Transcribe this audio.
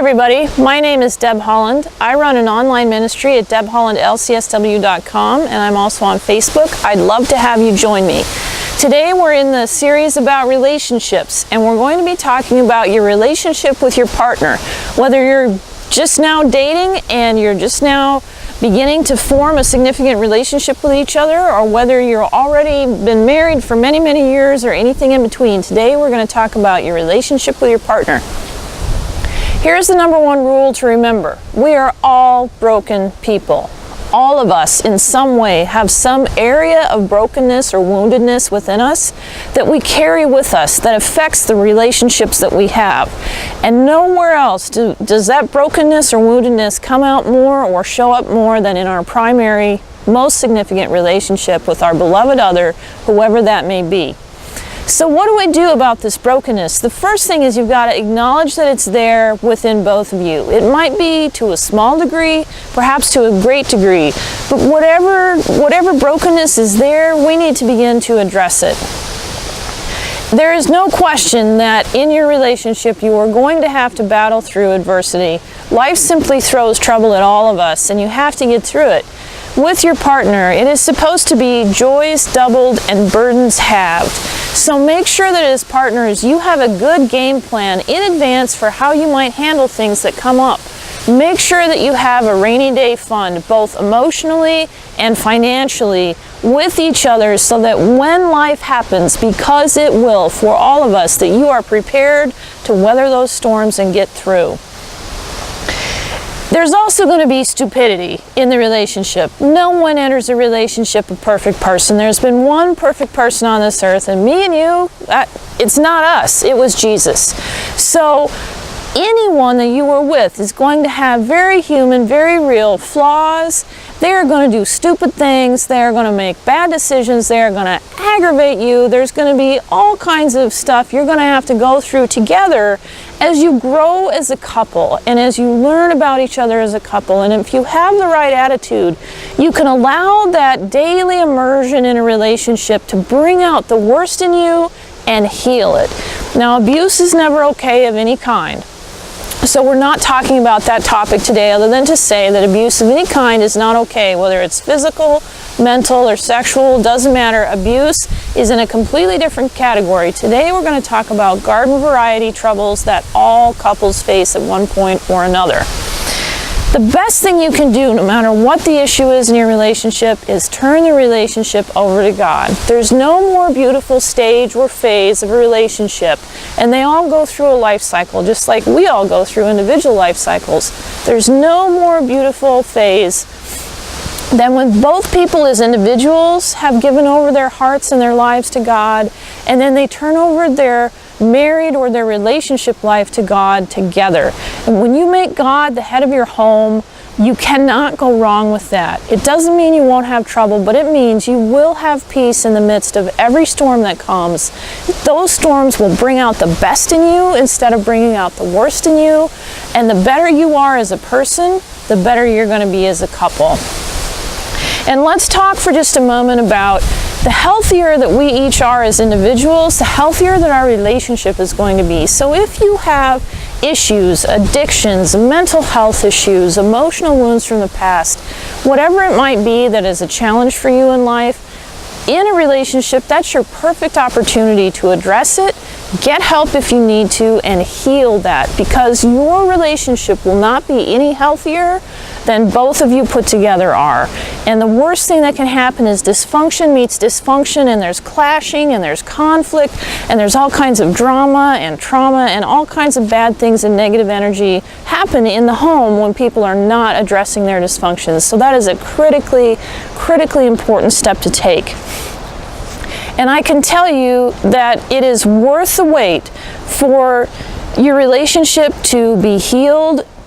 everybody, my name is Deb Holland. I run an online ministry at debhollandlcsw.com, and I'm also on Facebook. I'd love to have you join me. Today we're in the series about relationships, and we're going to be talking about your relationship with your partner. Whether you're just now dating and you're just now beginning to form a significant relationship with each other, or whether you're already been married for many, many years, or anything in between. Today we're going to talk about your relationship with your partner. Here's the number one rule to remember. We are all broken people. All of us in some way have some area of brokenness or woundedness within us that we carry with us that affects the relationships that we have. And nowhere else does that brokenness or woundedness come out more or show up more than in our primary, most significant relationship with our beloved other, whoever that may be. So what do we do about this brokenness? The first thing is you've got to acknowledge that it's there within both of you. It might be to a small degree, perhaps to a great degree, but whatever brokenness is there, we need to begin to address it. There is no question that in your relationship you are going to have to battle through adversity. Life simply throws trouble at all of us, and you have to get through it. With your partner, it is supposed to be joys doubled and burdens halved. So make sure that as partners, you have a good game plan in advance for how you might handle things that come up. Make sure that you have a rainy day fund, both emotionally and financially, with each other, so that when life happens, because it will for all of us, that you are prepared to weather those storms and get through. There's also going to be stupidity in the relationship. No one enters a relationship a perfect person. There's been one perfect person on this earth, and me and you, it's not us, it was Jesus. So anyone that you were with is going to have very human, very real flaws. They are going to do stupid things. They are going to make bad decisions. They are going to aggravate you. There's going to be all kinds of stuff you're going to have to go through together as you grow as a couple and as you learn about each other as a couple. And if you have the right attitude, you can allow that daily immersion in a relationship to bring out the worst in you and heal it. Now, abuse is never okay of any kind. So we're not talking about that topic today, other than to say that abuse of any kind is not okay, whether it's physical, mental, or sexual, doesn't matter. Abuse is in a completely different category. Today we're going to talk about garden variety troubles that all couples face at one point or another. The best thing you can do, no matter what the issue is in your relationship, is turn the relationship over to God. There's no more beautiful stage or phase of a relationship, and they all go through a life cycle, just like we all go through individual life cycles. There's no more beautiful phase than when both people as individuals have given over their hearts and their lives to God, and then they turn over their married or their relationship life to God together. And when you make God the head of your home, you cannot go wrong with that. It doesn't mean you won't have trouble, but it means you will have peace in the midst of every storm that comes. Those storms will bring out the best in you instead of bringing out the worst in you. And the better you are as a person, the better you're going to be as a couple. And let's talk for just a moment about the healthier that we each are as individuals, the healthier that our relationship is going to be. So if you have issues, addictions, mental health issues, emotional wounds from the past, whatever it might be that is a challenge for you in life, in a relationship, that's your perfect opportunity to address it, get help if you need to, and heal that, because your relationship will not be any healthier than both of you put together are. And the worst thing that can happen is dysfunction meets dysfunction, and there's clashing, and there's conflict, and there's all kinds of drama and trauma, and all kinds of bad things and negative energy happen in the home when people are not addressing their dysfunctions. So that is a critically important step to take. And I can tell you that it is worth the wait for your relationship to be healed